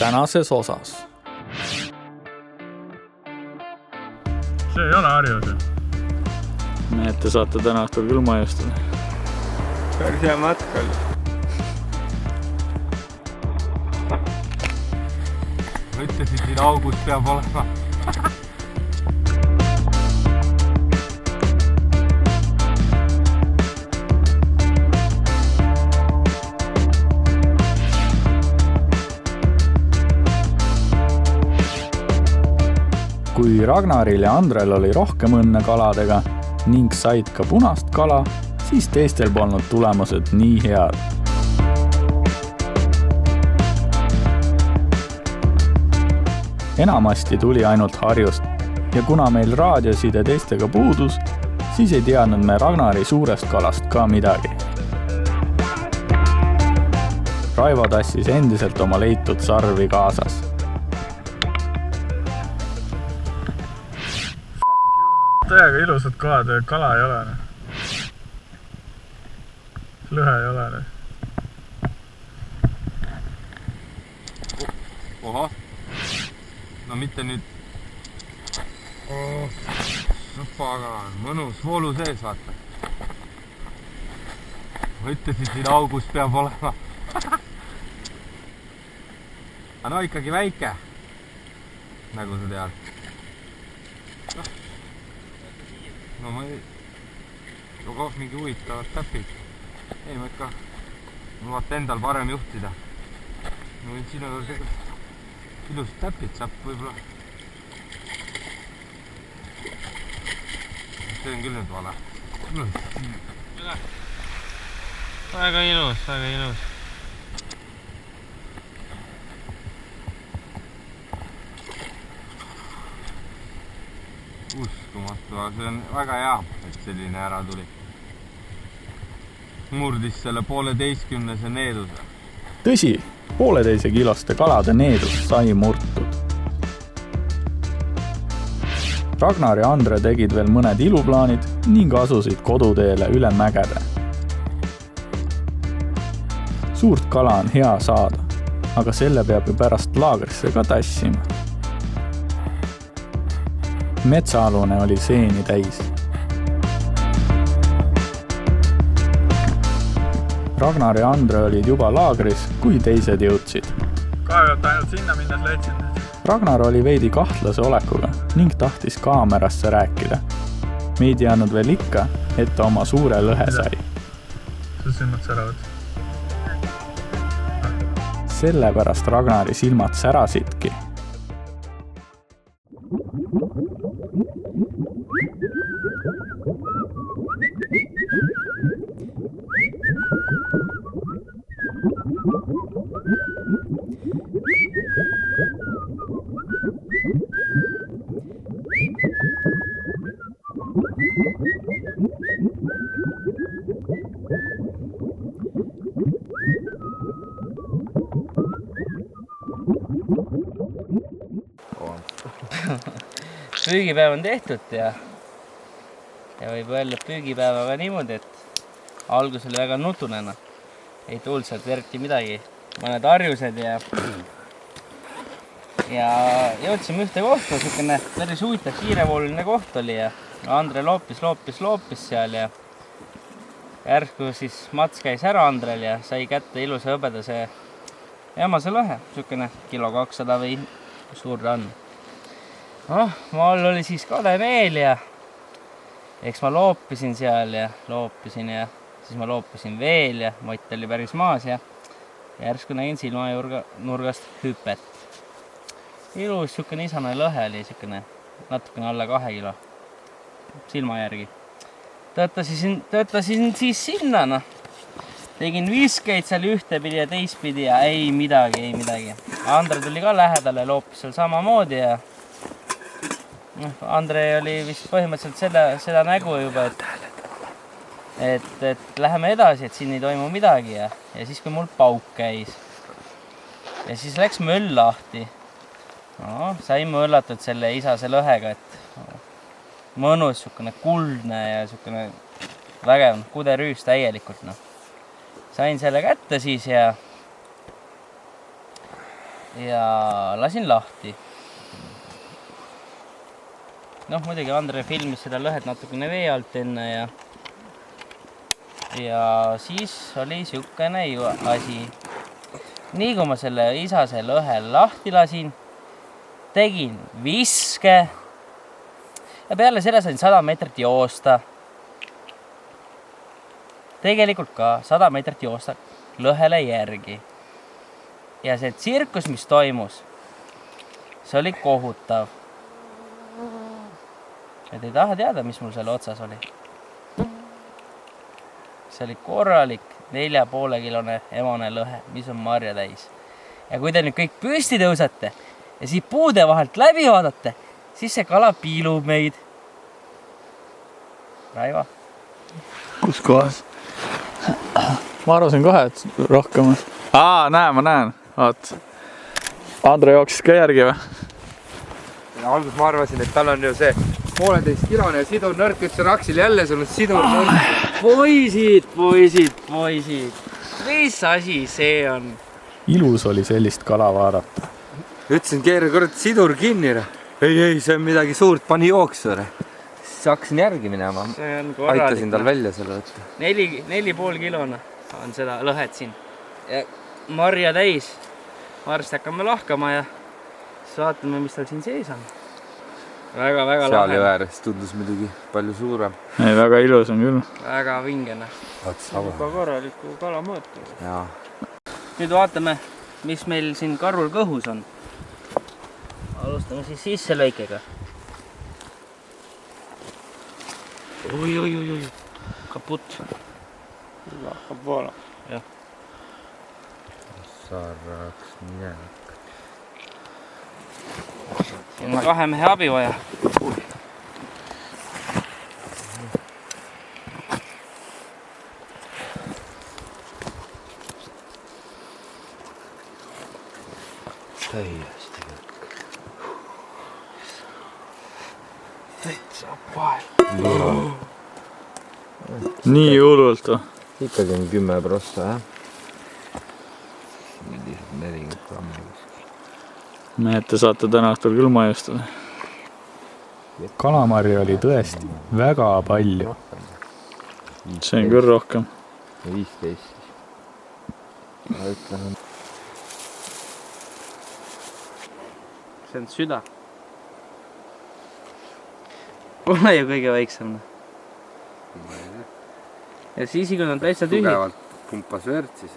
tänases osas. See ei ole harjus. Näete, saate täna õhtul küll majustada. Päris hea matkal. Ütlesid, siin august peab olema. Kui Ragnaril ja Andrel oli rohkem õnne kaladega ning said ka punast kala, siis teistel polnud tulemused nii head. Enamasti tuli ainult harjust ja kuna meil raadioside teistega puudus, siis ei teadnud me Ragnari suurest kalast ka midagi. Raivo tassis endiselt oma leitud sarvi kaasas. Täiega ilusad kalad, kala ei ole. Lõhe ei ole. Oha. No mitte nüüd. No pagan, mõnus voolu sees vaata. Ma ütlesin, siin august peab olema. Aga no ikkagi väike. Nagu sa tead. No ma ei... Aga mingi huvitavad täpid. Ei, ma ikka... Ma vaata endal parem juhtida. Ma võin sinuga see... Ilus täpid saab võib-olla... See on küll nüüd vale. Väga ilus, väga ilus. Uskumatu, aga see on väga hea, et selline ära tuli. Murdis selle 1,5 needuse. Tõsi, 1,5 kiloste kalade needus sai murtud. Ragnar ja Andre tegid veel mõned iluplaanid ning asusid koduteele üle mägede. Suurt kala on hea saada, aga selle peab ju pärast laagrisse ka tassima. Metsaalune oli seeni täis. Ragnar ja Andre olid juba laagris, kui teised jõudsid. Kaevalt ainult sinna minnes leidsid. Ragnar oli veidi kahtlase olekuga ning tahtis kaamerasse rääkida. Meid jäänud veel ikka, et ta oma suure lõhe sai. Su silmad säravad. Sellepärast Ragnari silmad särasidki. Püügipäev on tehtud ja võib öelda püügipäevaga niimoodi, et algus oli väga nutunena. Ei tulnud sealt eriti midagi, mõned harjused ja jõudsime ühte kohta, niisugune päris huvitav kiirevooluline koht oli ja Andre loopis seal ja järsku siis Mats käis ära Andrel ja sai kätte ilusa hõbedase jämase lõhe, niisugune 200 kilo või suur ta on. Mul oli siis kade meel ja eks ma loopisin seal ja siis ma loopisin veel ja Mott oli päris maas ja järsku nägin silmanurgast hüpet. Ilus niisugune isane lõhe oli niisugune natukene alla 2 kilo silma järgi. Töötasin siis sinna, Tegin viskeid seal ühtepidi ja teistpidi ja ei midagi. Andre tuli ka lähedale, loopis seal samamoodi ja Andre oli vist põhimõtteliselt seda nägu juba, et läheme edasi, et siin ei toimu midagi ja siis kui mul pauk käis ja siis läks möll lahti. Sain möllatud selle isase lõhega, et mõnus, niisugune kuldne ja niisugune vägev kuderüüs täielikult. Sain selle kätte siis ja ja lasin lahti. Noh, muidugi Andre filmis seda lõhet natukene vee alt enne ja siis oli siukene asi. Nii kui ma selle isase lõhe lahti lasin, tegin viske ja peale selle sain 100 meetrit joosta. Tegelikult ka 100 meetrit joosta lõhele järgi. Ja see tsirkus, mis toimus, see oli kohutav. Et ei taha teada, mis mul selle otsas oli. See oli korralik 4,5 kilone emane lõhe, mis on marja täis. Ja kui te nüüd kõik püsti tõusete ja siit puude vahelt läbi vaadate, siis see kala piilub meid. Raivo. Kus kohas? Ma arvasin kohe, et rohkem. Ma näen. Vaat. Andre jooksis ka järgi või? Algus ma arvasin, et tal on ju see 1,5 kilone sidur nõrk, ütlesin Aksel jälle, sul on sidur nõrk. Poisid. Mis asi see on? Ilus oli sellist kala vaadata. Ütlesin, keera kord sidur kinni. Ei, see on midagi suurt, pani jooksu. Siis hakkasin järgi minema. Aitasin tal välja selle võtta. 4,5 kilona on seda lõhet siin. Ja marja täis. Varsti hakkame lahkama ja siis vaatame, mis tal siin sees on. Väga seal lahe. ju ääres tundus muidugi palju suurem. Ei, väga ilus on küll. Väga vingene. Juba korraliku kala mõõtu. Jaa. Nüüd vaatame, mis meil siin karul kõhus on. Alustame siis sisse lõikega. Oi. Kaput. Hakkab voolama. Jah. Sarraks minema. Siin on 2 mehe abi vaja. Täiesti Täitsa pael. Nii hullult või? ikkagi on 10%, jah? 40 grammi. Mehed, te saate täna õhtul küll majustada. Kalamarja oli tõesti väga palju. See on küll rohkem. 15. Ma ütlen. See on süda. Pole ju kõige väiksem. Ja siis kui on täitsa tühi. Tugevalt pumpas verd siis.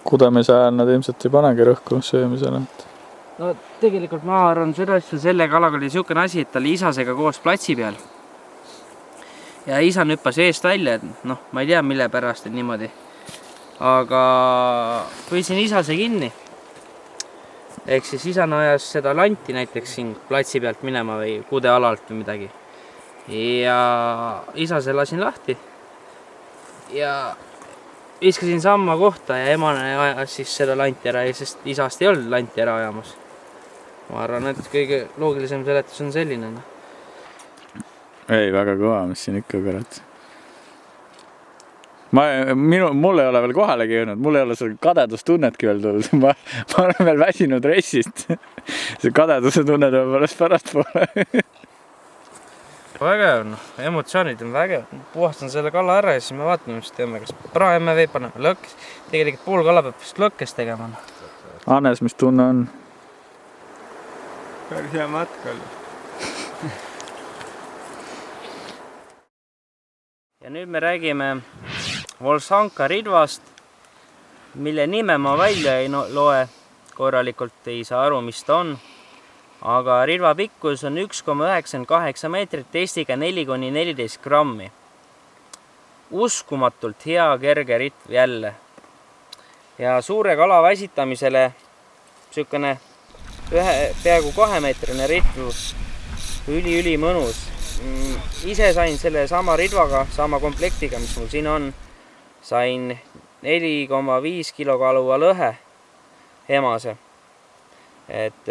Kudemise ajal nad ilmselt ei panegi rõhku söömisele. No tegelikult ma arvan seda asja, selle kalaga oli niisugune asi, et ta oli isasega koos platsi peal. Ja isa nüppas eest välja, et noh, ma ei tea, mille pärast on niimoodi. Aga püüdsin isase kinni. Ehk siis isana ajas seda lanti näiteks siin platsi pealt minema või kudealalt või midagi. Ja isase lasin lahti. Ja viskasin samma kohta ja emane ajas siis seda lanti ära, sest isast ei olnud lanti ära ajamas. Ma arvan, et kõige loogilisem seletus on selline. Ei, väga kõva, mis siin ikka kõrat. Mul ei ole veel kohalegi jõudnud, mul ei ole seda kadedustunnetki veel tulnud. Ma olen veel väsinud reisist. See kadeduse tunne tuleb alles pärast poole. Vägev, emotsioonid on vägev. Puhastan selle kala ära ja siis me vaatame, mis teeme, kas praeme või paneme lõkkes. Tegelikult pool kala peab vist lõkkes tegema. Hannes, mis tunne on? Päris hea matka oli. Ja nüüd me räägime Volsanka ridvast, mille nime ma välja ei loe. Korralikult ei saa aru, mis ta on. Aga ridva pikkus on 1,98 meetrit, testiga 4-14 grammi. Uskumatult hea kerge ritv jälle. Ja suure kala väsitamisele niisugune peaaegu 2-meetrine ritv, üli mõnus. Ise sain selle sama ridvaga, sama komplektiga, mis mul siin on, sain 4,5 kilo kaluva lõhe emase. Et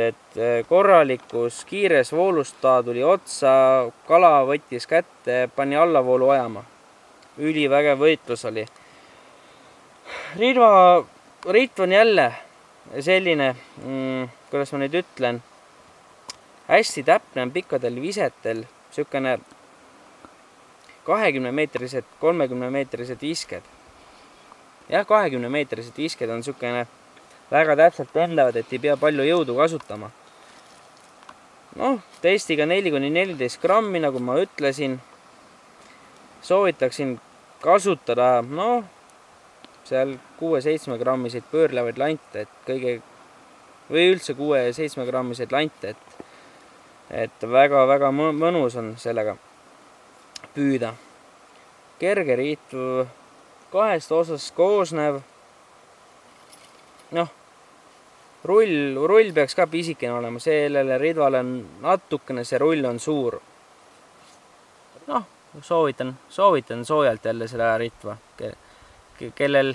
korralikus kiires voolust ta tuli otsa, kala võttis kätte, pani allavoolu ajama. Ülivägev võitlus oli. Ritv on jälle selline, kuidas ma nüüd ütlen, hästi täpne on pikkadel visetel sükene 20-meetrised, 30-meetrised visked. Jah, 20-meetrised visked on sükene väga täpselt lendavad, et ei pea palju jõudu kasutama. Noh, testiga 4-14 grammi, nagu ma ütlesin, soovitaksin kasutada, noh, seal 6-7 grammiseid pöörlevaid lante, või üldse 6-7 grammiseid lante, et väga-väga mõnus on sellega püüda. Kerge riitv, 2 osast koosnev, noh, rull peaks ka pisikene olema, sellele ridvale on natukene, see rull on suur. Noh, soovitan soojalt jälle seda ritva, kellel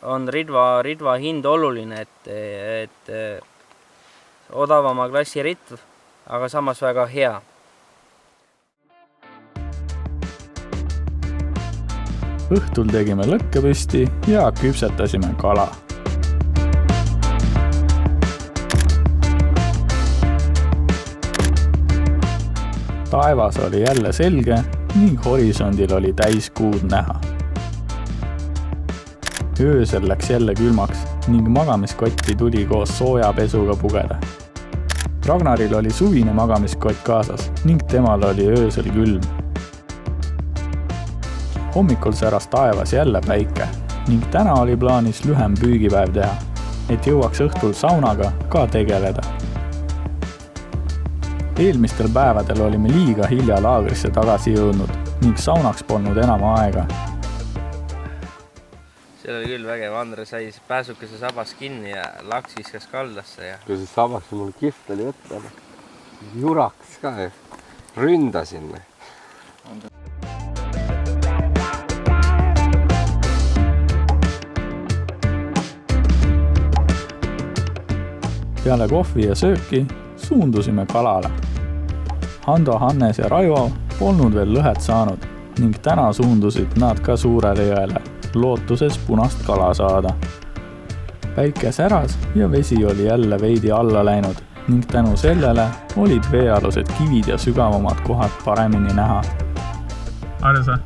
on ridva hind oluline, et odavama klassi ritv, aga samas väga hea. Õhtul tegime lõkke püsti ja küpsetasime kala. Taevas oli jälle selge ning horisondil oli täis kuud näha. Öösel läks jälle külmaks ning magamiskotti tuli koos soojapesuga pugeda. Ragnaril oli suvine magamiskott kaasas ning temal oli öösel külm. Hommikul säras taevas jälle päike ning täna oli plaanis lühem püügipäev teha, et jõuaks õhtul saunaga ka tegeleda. Eelmistel päevadel olime liiga hilja laagrisse tagasi jõudnud ning saunaks polnud enam aega. Seal oli küll vägev, Andre sai pääsukese sabas kinni ja laks viskas kaldasse. Ja... Kui see sabas mul kihvt oli võtta, juraks ka ja ründasin. Peale kohvi ja sööki suundusime kalale. Hando, Hannes ja Raivo polnud veel lõhet saanud ning täna suundusid nad ka Suurele jõele, lootuses punast kala saada. Päike säras ja vesi oli jälle veidi alla läinud ning tänu sellele olid veealused kivid ja sügavamad kohad paremini näha. Arsa.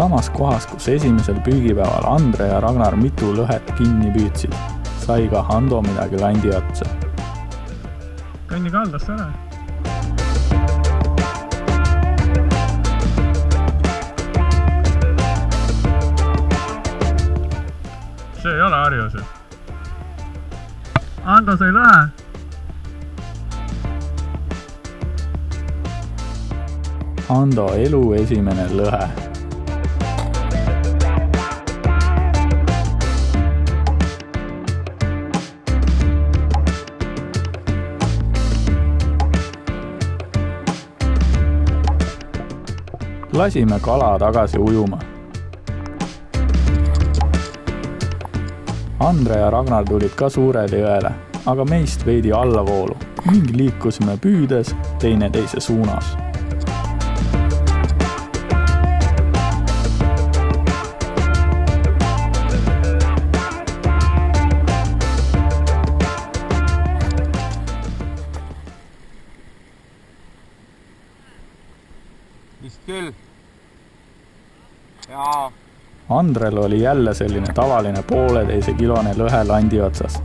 Samas kohas, kus esimesel püügipäeval Andre ja Ragnar mitu lõhet kinni püüdsid, sai ka Hando midagi landi otsa. Kõnni kaldasse ära. See ei ole harjus. Hando sai lõhe. Hando elu esimene lõhe. Lasime kala tagasi ujuma. Andre ja Ragnar tulid ka Suurele jõele, aga meist veidi allavoolu ning liikusime püüdes teineteise suunas. Vist küll. Jaa. Andrel oli jälle selline tavaline 1,5 kilone lõhe landi otsas.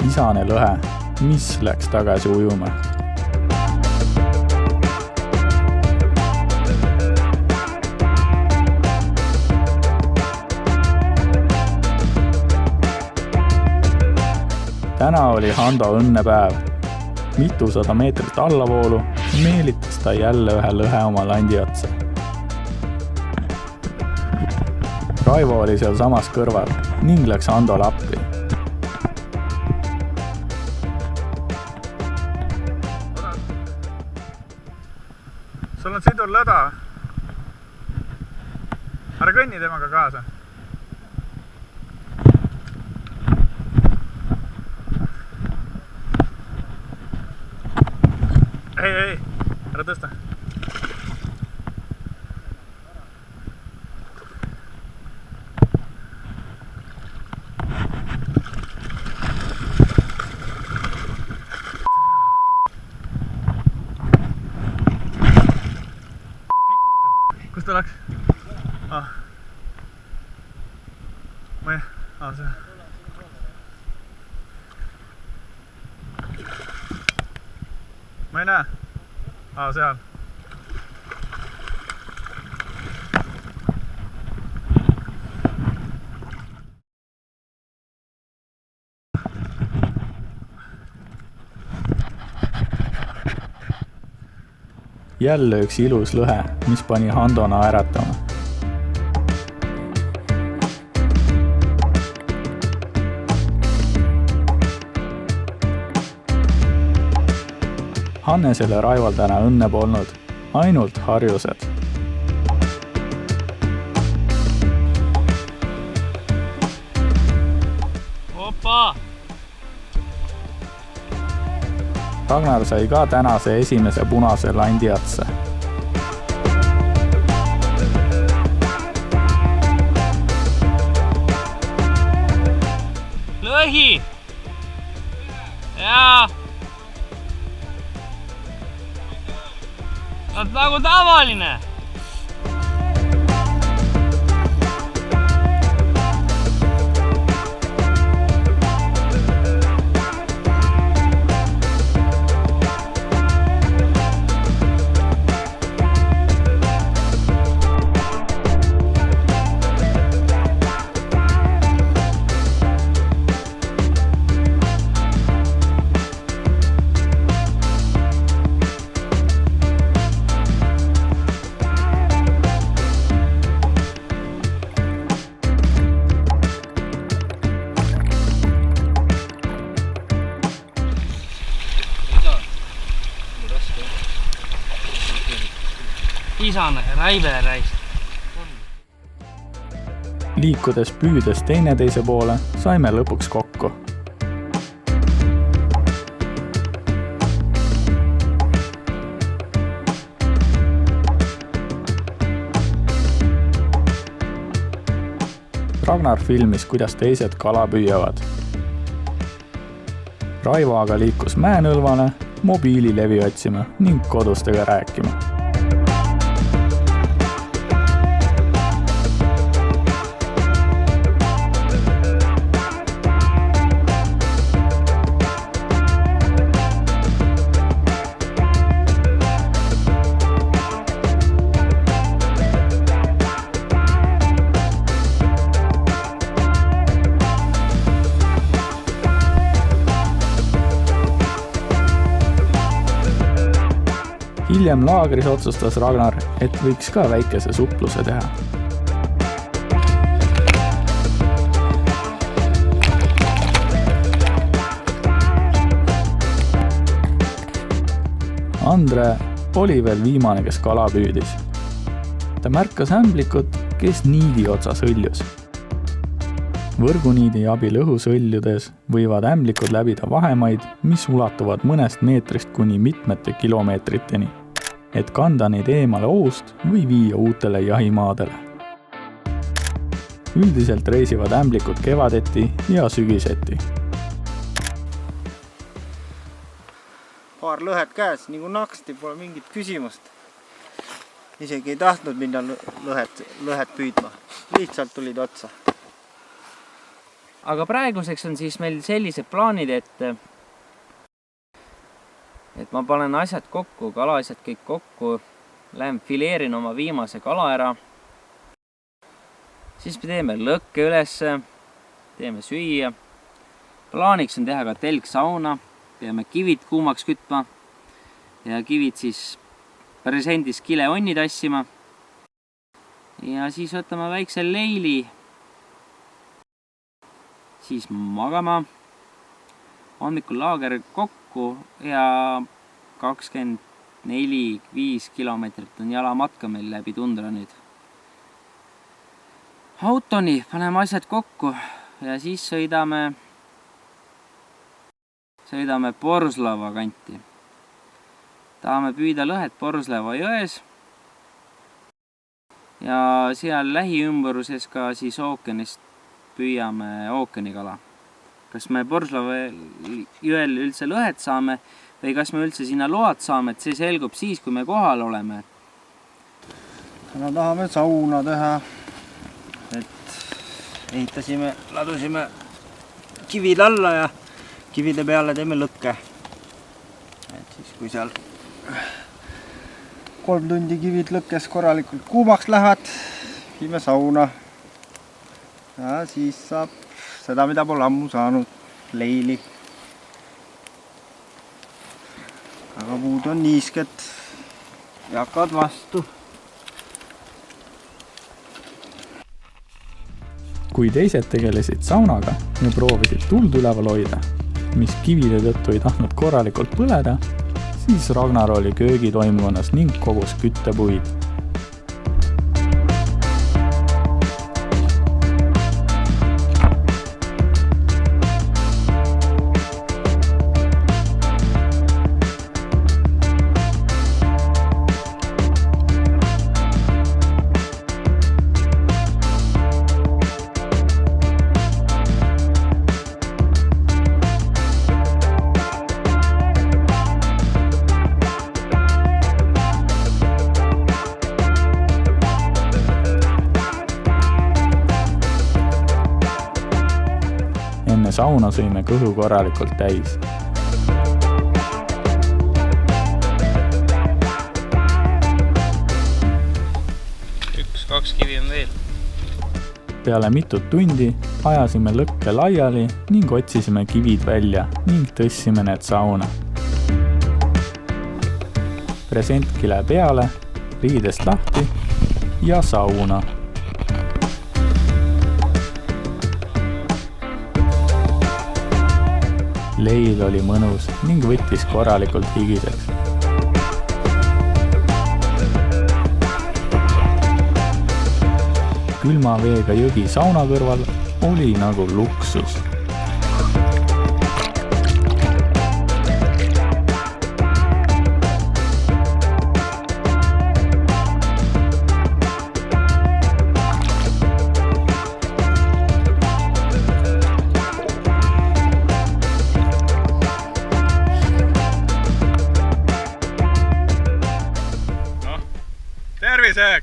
Isane lõhe, mis läks tagasi ujuma. Täna oli Hando õnnepäev. Mitusada meetrit allavoolu meelitas sai jälle ühe lõhe oma landi otsa. Raivo oli seal samas kõrval ning läks Andole appi. sul on sidur lõda. Ära kõnni temaga kaasa. Ei, ära tõsta. Kus ta läks? See. Ma ei näe. Seal. Jälle üks ilus lõhe, mis pani Hando naeratama. Hannesel ja Raivol täna õnne polnud, ainult harjused. Opa! Ragnar sai ka tänase esimese punase landi otsa. Lõhi! Jaa! Oot nagu tavaline! Isane Raive räis. Liikudes püüdes teineteise poole, saime lõpuks kokku. Ragnar filmis, kuidas teised kala püüavad. Raivo aga liikus mäenõlvale, mobiililevi otsima ning kodustega rääkima. Hiljem laagris otsustas Ragnar, et võiks ka väikese supluse teha. Andre oli veel viimane, kes kala püüdis. Ta märkas ämblikut, kes niidi otsas õljus. Võrguniidi abil õhusõljudes võivad ämblikud läbida vahemaid, mis ulatuvad mõnest meetrist kuni mitmete kilomeetriteni, et kanda neid eemale ohust või viia uutele jahimaadele. Üldiselt reisivad ämblikud kevadeti ja sügiseti. Paar lõhet käes, nagu naksti, pole mingit küsimust. Isegi ei tahtnud minna lõhet püüdma. Lihtsalt tulid otsa. Aga praeguseks on siis meil sellised plaanid, et ma panen asjad kokku, kalaasjad kõik kokku, lähen fileerin oma viimase kala ära. Siis me teeme lõkke ülesse, teeme süüa. Plaaniks on teha ka telksauna, peame kivid kuumaks kütma ja kivid siis presendis kileonni tassima. Ja siis võtame väikse leili. Siis magama. Hommikul laager kokku ja 24-5 kilomeetrit on jalamatka meil läbi tundra nüüd. Autoni paneme asjad kokku ja siis sõidame Porslava kanti. Tahame püüda lõhet Porslava jões ja seal lähiümbruses ka siis ookeanist püüame ookeanikala. Kas me Porslava jõel üldse lõhet saame või kas me üldse sinna load saame, et see selgub siis, kui me kohal oleme. Täna tahame sauna teha. Ehitasime, ladusime kivid alla ja kivide peale teeme lõkke. Et siis kui seal 3 tundi kivid lõkkes korralikult kuumaks lähevad, viime sauna. Ja siis saab seda, mida pole ammu saanud, leili. Aga muud on niisked ja hakkavad vastu. Kui teised tegelesid saunaga ja proovisid tuld üleval hoida, mis kivide tõttu ei tahtnud korralikult põleda, siis Ragnar oli köögitoimkonnas ning kogus küttepuid. Enne sauna sõime kõhu korralikult täis. Kaks kivi on veel. Peale mitut tundi ajasime lõkke laiali ning otsisime kivid välja ning tõssime need sauna. Present kile peale, riidest lahti ja sauna. Leil oli mõnus ning võttis korralikult higiseks. Külma veega jõgi sauna kõrval oli nagu luksus.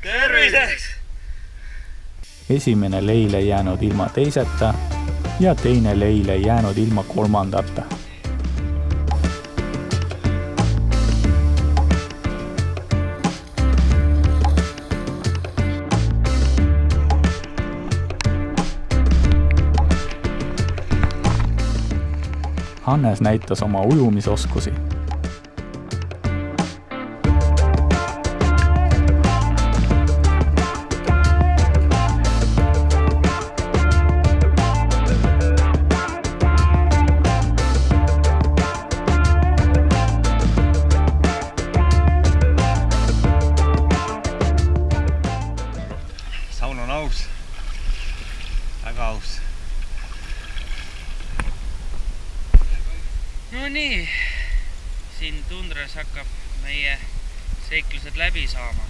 Terviseks! Esimene leil ei jäänud ilma teiseta ja teine leil ei jäänud ilma kolmandata. Hannes näitas oma ujumisoskusi. Saun on aus. Väga aus. No nii, siin tundras hakkab meie seiklused läbi saama.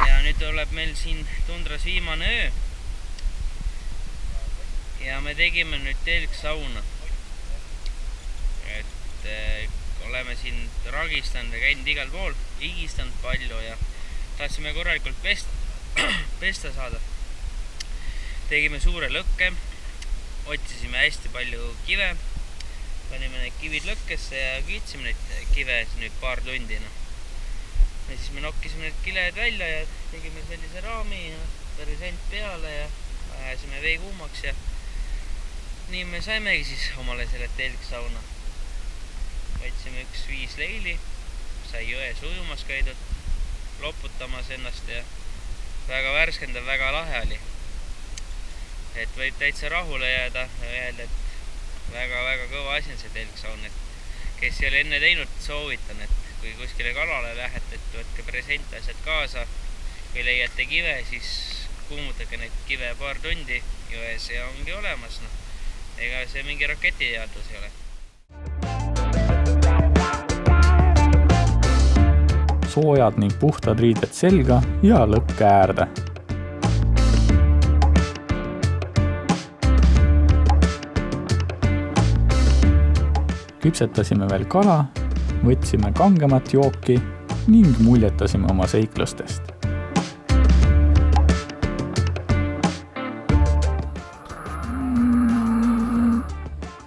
Ja nüüd tuleb meil siin tundras viimane öö. Ja me tegime nüüd telksauna. Et oleme siin ragistanud ja käinud igal pool, higistanud palju ja tahtsime korralikult pesta saada. Tegime suure lõkke, otsisime hästi palju kive, panime need kivid lõkkesse ja kütsime neid kive nüüd paar tundi. Ja siis me nokkisime need kiled välja ja tegime sellise raami ja present peale ja ajasime vee kuumaks ja nii me saimegi siis omale selle telksauna. Võtsime 1-5 leili, sai jões ujumas käidud, loputamas ennast ja väga värskendav, väga lahe oli. Et võib täitsa rahule jääda ja öelda, et väga-väga kõva asi on see telksaun, et kes ei ole enne teinud, soovitan, et kui kuskile kalale lähete, et võtke presentasjad kaasa või leiate kive, siis kuumutage neid kive paar tundi jões ja ongi olemas. No. Ega see mingi raketiteadus ei ole. Soojad ning puhtad riided selga ja lõkke äärde. Küpsetasime veel kala, võtsime kangemat jooki ning muljetasime oma seiklustest.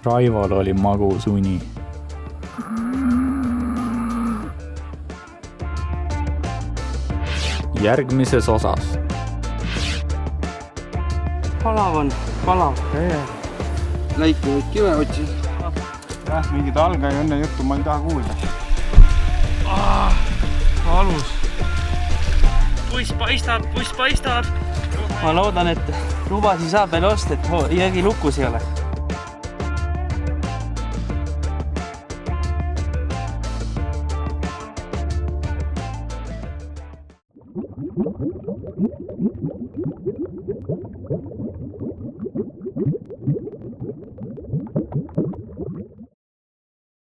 Raivol oli magus uni. Järgmises osas. Palav on, palav. Läikivaid kive otsi. Mingid alga ja õnne juttu ma ei taha kuulda. Valus. Puss paistab. Ma loodan, et lubasi saab veel osta, et jõgi lukus ei ole.